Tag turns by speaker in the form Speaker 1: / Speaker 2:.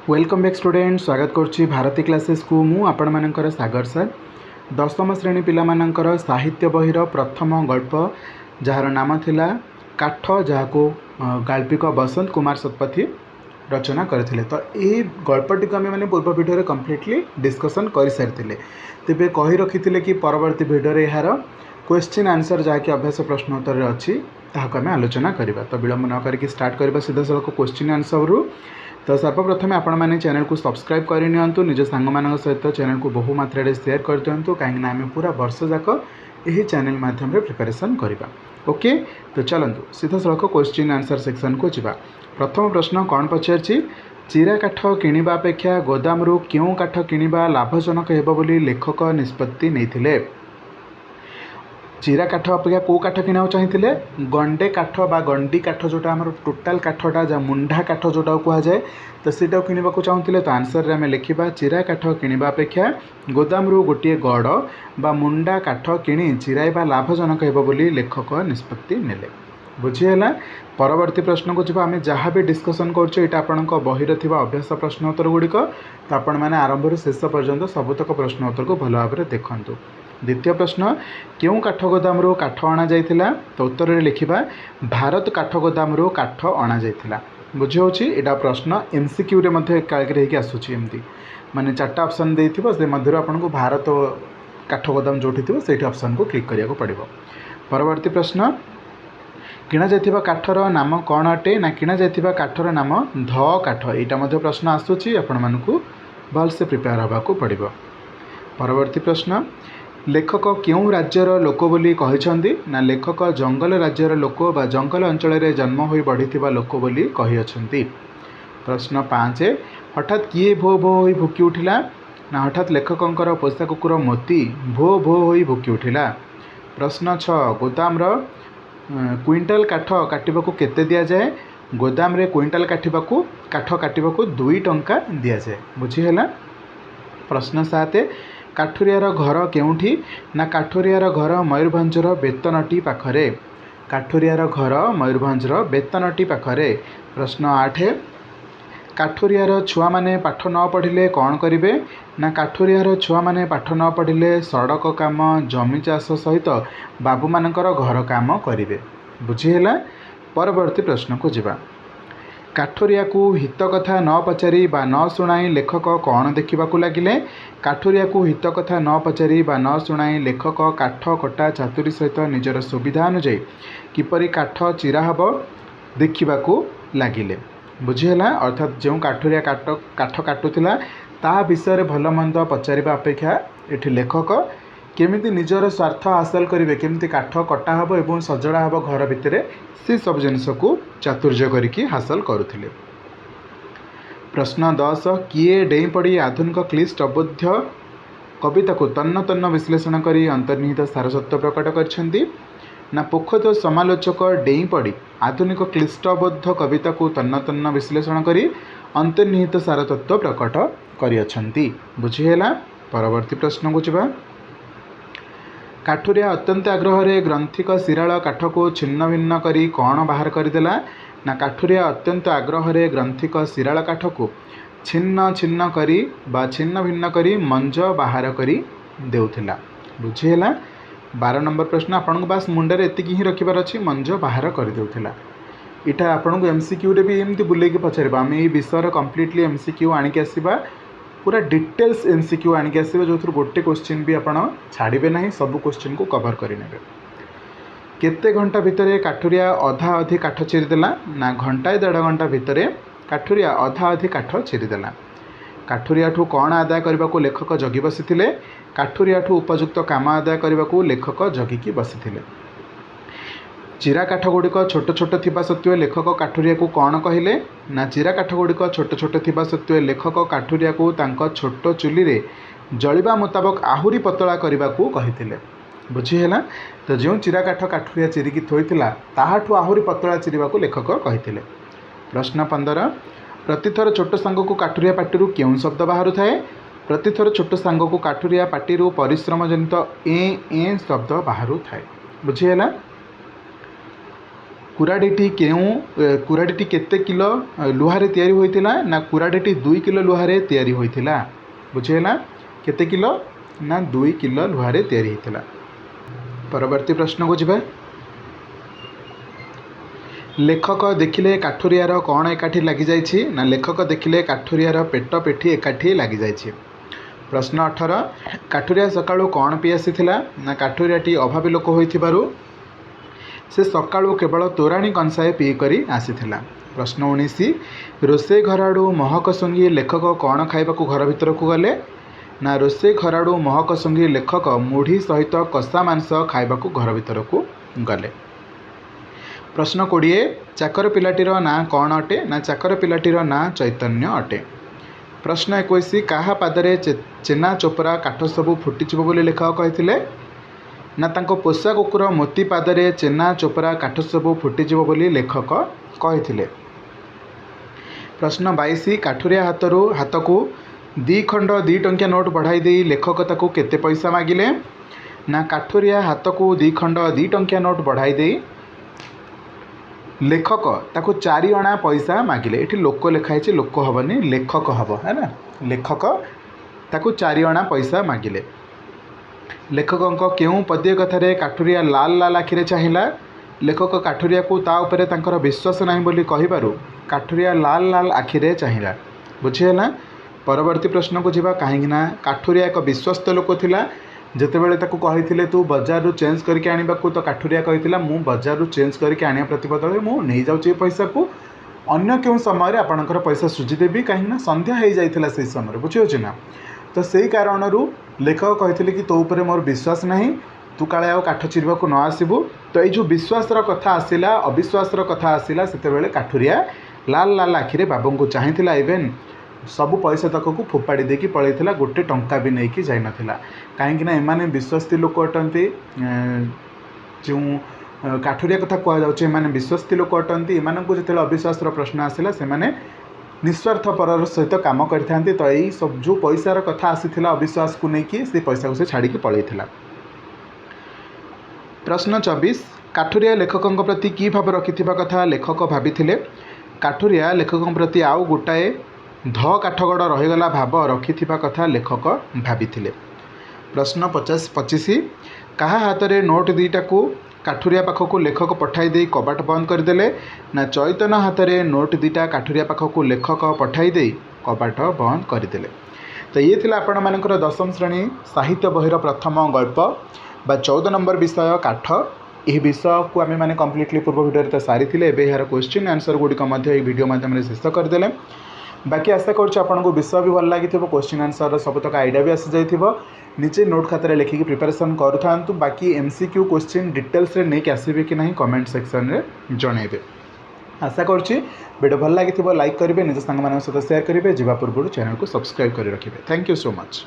Speaker 1: Welcome back student स्वागत करुच्ची Bharti classes को मु आपण मानकर सागर सर दशम श्रेणी पिला मानकर साहित्य बहिर प्रथम गल्प जार नाम थिला काठ जहाँ गाल्पिक बसंत कुमार शतपथी रचना करथिले। तो ये गल्पटी को आम पूर्व भिडियो कम्प्लीटली डिस्कसन कर सारी तेरे कही रखी कि परवर्ती भिडियो यार क्वेश्चन आंसर जहाँकि अभ्यास प्रश्नोत्तर अच्छी ताकू आम आलोचना करवा। तो विलंब न करके स्टार्ट करवा सीधा सड़क क्वेश्चन आंसर रू। तो सर्वप्रथम आपण मैंने चैनल को सब्सक्राइब करनी निज सांग मान सहित चैनल को बहु मात्रा शेयर कर दिंतु कहीं आम पूरा वर्ष जाक यही चैनल माध्यम प्रिपरेशन करवा। ओके तो चलतु सीधा सड़क क्वेश्चन आंसर सेक्शन को जावा। प्रथम प्रश्न कौन पचार चिरा काठ किणवा अपेक्षा गोदामरू क्यों काठ किणवा लाभजनक हेब बोली लेखक निष्पत्ति नहीं। चिरा काठ अपेक्षा कौ काठ किणा चाहिए गंडे काठ बा गंडी काठ जोटा आम टोटाल काठटा जहाँ मुंडा काठ जोटा कहुए तो सीटा किणवा चाहूँगे। तो आंसर आम लिखा चिरा काठ किणवा अपेक्षा गोदामरू गोटे गड़ बा मुंडा काठ किणी चिराइबा लाभजनक हेब बोली लेखक निष्पत्ति नेले। बुझीगला। परवर्ती प्रश्न को जब आम जहाँ भी डिस्कसन कर बहिर अभ्यास प्रश्नोत्तर गुड़िक तो आपण मैंने आरंभ शेष पर्यंत सबुतक प्रश्नोत्तर को भल भाव देखु। द्वितीय प्रश्न क्यों काठ गोदामरू काठ अणा जाइथिला। तो उत्तर में लिखा भारत काठ गोदामरू काठ अणा जाइथिला। बुझी होची एटा प्रश्न एमसीक्यू रे मध्ये एकाग्र आसूची एमती माने चार्टा ऑप्शन देइथिबो से मध्यरु आपनको भारत काठ गोदाम जोठी थिबो सेठी ऑप्शन को क्लिक करिया को पड़िबो। परवर्ती प्रश्न किणा जाइथिबा काठर नाम कौन अटे ना किणा जाइथिबा काठर नाम ध काठ। एटा मध्ये प्रश्न आसूची आपण मानकु भल से प्रिपेयर होबा को पड़िबो। परवर्ती प्रश्न लेखक क्यों राज्यर लोक बोली कहिछंदी ना लेखक जंगल राज्यर लोक बा जंगल अंचल रे जन्म होई बढ़िथिबा लोक बोली कहिछंती। प्रश्न 5 हठात किए भो भो होई भुकी उठिला ना हठात लेखकंकर पोषा कुकुर मोती भो भो होई भुकी उठिला। प्रश्न 6 गोदाम रो क्विंटाल काठ काटिबाकू केते दिया जाए। गोदाम रे क्विंटाल काठ काटिबाकू 2 टंका दिया जाए। बुझी हैला। प्रश्न 7 काठुरियार घर केउठी ना काठुरियार घर मयूरभंजर बेतनटी पाखरे। काठुरियार घर मयूरभंजर बेतनटी पाखरे। प्रश्न 8 काठुरियार छुआ माने पाठ न पढ़िले कौन करिवे ना काठुरियार छुआ माने पाठ न पढ़िले सड़क काम जमी चाष सहित बाबू मानकर घर काम करिवे। बुझी हैला। परवर्ती प्रश्न को जिबा। काठुरिया को हित कथा न पचारि बा न शुणाई लेखक कौन देखा लगिले। काठुरिया को हित कथा न पचारि बा न शुणाई लेखक काठ कटा चातुरी सहित निजर सुविधा अनुଯାयी किपरि काठ चिरा हब देखा लगिले। बुझीगला। अर्थात जो काठुरिया काठ काटुला ता विषय भल मंद पचारिबा अपेक्षा एठी लेखक केमिति निजर स्वार्थ हासिल करेंगे केमिति काठ कटा हब एवं सजड़ा हब घर भितर से सब जिनस को चातुर्य करिकी हासिल करुथिले। प्रश्न 10 किए डेई पड़ी आधुनिक क्लिष्ट अबोध कविता को तन्न तन्न विश्लेषण करी अंतर्निहित सारसत्व प्रकट करछंती ना पोखत समालोचक डेई पड़ी आधुनिक क्लिष्टबोध कविता को तन्न तन्न विश्लेषण करी अंतर्निहित सारतत्व प्रकट करियछंती। बुझीगला। परवर्ती प्रश्न को जिबा। काठुरिया अत्यंत आग्रह ग्रंथिक शिराल काठ को छिन्न भिन्न करी कौन बाहर करदेला ना काठुरिया अत्यंत आग्रह ग्रंथिक शिराल काठ को छिन्न छिन्न करी बा छिन्न भिन्न करी मंज बाहर करी देउथिला। बुझीगला। 12 नंबर प्रश्न आपन को बास मुंडे एतिकी ही रखिबार अछि मंज बाहर कर देउथिला। इटा आपन को एमसीक्यू रे भी एमती बुले के पचारिबा आम ए विषय कंप्लीटली एमसीक्यू आनिक आसीबा पूरा डिटेल्स एमसीक्यू आनिक आसीबा जो गोटे क्वेश्चन भी आपन छाड़िबे नहीं सब क्वेश्चन को कवर करि नेबे। केते घंटा भितर काठुरिया अधा अधि काठ चिरिदेला ना घंटाए 1.5 घंटा भितर काठुरिया अधा अधि काठ चिरिदेला। काठुरिया ठू कौन आदाय करने को लेखक जगी बसी। काठुरिया ठू उपयुक्त काम आदाय करने को लेखक जगिकी बसी। चिरा काठ गुड़िक छोट छोट थिबा सत्वे लेखक काठुरिया को कौन कहले ना चिरा काठ गुड़िक छोट छोट थिबा सत्वे लेखक काठुरिया को तांको छोट चुली रे जलिबा मुताबक आहुरी पतला करने को कहिथिले। बुझीगला। तो जो चिरा काठ काठुरिया चिरिकी थोइथिला ताहाठू आहुरी पतला चिरिबा को लेखक कहिथिले। प्रश्न 15 प्रतिथर छोट सांग को काठुरिया पाटिरू क्यों शब्द बाहर थाए। प्रतिथर छोट सांग को काठुरिया पाटिरू परिश्रम जनित ए शब्द बाहर थाए। बुझीगला। कुराडीटी कुराडीटी केते किलो लुहारे तैयारी होइतिला ना कुराडीटी 2 किलो लुहारे तैयारी होइतिला बुझेला केते किलो ना 2 किलो लुहारे तैयारी होइतिला। परवर्ती प्रश्न को जिबा लेखक देखिले काठुरियार कौन एकाठी लगी जाइछि ना लेखक देखिले काठुरियार पेट पेठी एकाठी लगी जाइछि। प्रश्न 18 काठुरिया सकाळू कौन पी आसीथिला ना काठुरियाटी अभावी लोक होइथिबारु से सकाळू केवल तोराणी कंसाए पी करी आसीथिला। प्रश्न 19 रोसे घराड़ू महक संगी लेखक कौन खाइबाकू घर भितर को गले ना रोसे घराड़ू महक संगी लेखक मुढ़ी सहित कषा मांस खाइबाकू घर भितर को गले। प्रश्न 20 चाकर पिलाटीर ना कौन अटे ना चाकर पिलाटीर ना चैतन्य अटे। प्रश्न 21 काहा पादरे चेना चोपरा काठ सबू फुटिजिव बोली लेखक कहिथिले ना तांको पोषा कुकुर मोती पादरे चेना चोपरा काठ सबू फुटिजिव बोली लेखक कहिथिले। प्रश्न 22 काठुरिया हाथकू 2 खंड 2 टंकिया नोट बढ़ाई दे लेखक ताकू केते पैसा मागिले ना काठुरिया हाथकू 2 खंड 2 टंकिया नोट बढ़ाई दे लेखक ताकू 4 अणा पैसा मागिले। ये लोक लिखाई लोक हेनी लेखक हम है ना लेखक ताकू 4 अणा पैसा मागिले। लेखकों केउं पद्य कथारे काठुरिया लाल लाल आखिरे चाहिला लेखक काठुरिया को ता उपरे तांकर विश्वास नहीं बोली कहिबारु काठुरिया लाल लाल आखिरे चाहिला बुझीगला। परवर्ती प्रश्न को जिबा काहेकिना काठुरिया एक विश्वस्त लोक थिला जेतेबेले ताकू कहिथिले तू बाजार रु चेंज करके आनिबाकू तो काठुरिया कहिथिला मु बाजार रु चेंज करके आनिया प्रतिबदले मु नहीं जाउची पैसा को अन्य केउं समय रे आपनकर पैसा सुझी देबी काहेकिना संध्या हे जाइथिला से समय बुझियोछि ना। तो सही कारणरू लेखक कहिथिले कि तो ऊपर मोर विश्वास नहीं तू काले आ काठ चिरवा को न आसबू। तो ये जो विश्वासर कथा आसिला अविश्वासर कथा आसिला सेतेबेले काठुरिया लाल लाल आखिरे बाबू को चाहिथिला इवेन सबु पैसा तक को फोपाड़ी देकी पळैथिला गोटे टंका भी नहीं कि जाई नथिला काहेकि ना एमाने विश्वस्ती लोक अटंती जो काठुरिया कथा कह जाउचे एमाने विश्वस्ती लोक अटंती एमानकु जेतेले अविश्वासर प्रश्न आसिला सेमाने निस्वार्थ पर सहित काम करते। तो यही सब जो पैसार कथा आसीथिला अविश्वास को लेकिन से पैसा को से छाड़ी पलैथिला। प्रश्न 24 काठुरिया लेखकों प्रति की भाव रखिथिबा कथा लेखक भाबिथिले काठुरिया लेखकों प्रति आउ गोटाए ध काठगड़ रहीगला भाव रखिथिबा कथा लेखक भाबिथिले। प्रश्न 25 काहा हाथ रे नोट 2टा को काठुरिया पाखक लेखक पठाई दे कबाट बंद करदेले ना चैतन्य हाथ में नोट 2टा काठुरिया पाखक लेखक पठाई दे कबाट बंद करदेले। तो ये थिला आपण मानकर 10वीं श्रेणी साहित्य बहिर प्रथम गल्प बा 14 नंबर विषय काठ। यह विषय को आम मैंने कम्प्लीटली पूर्व भिडियो सारी यार क्वेश्चन आंसर गुड़िक भिडियो माध्यम शेष करदे। बाकी आशा करूँ विषय भी भल लगी क्वेश्चन आंसर सबतक आइडिया भी आसी जाइए नीचे नोट खातार लिखिकी प्रिपरेशन करूँ। बाकी एमसीक्यू क्वेश्चन डिटेल्स रे नहीं आसबे कि नहीं कमेंट सेक्शन रे जनइबे। आशा करुँची वीडियो भल लगी लाइक करेंगे निज सांग सहित शेयर करेंगे जावा पूर्व चैनल को सब्सक्राइब कर रखिए। Thank you so much.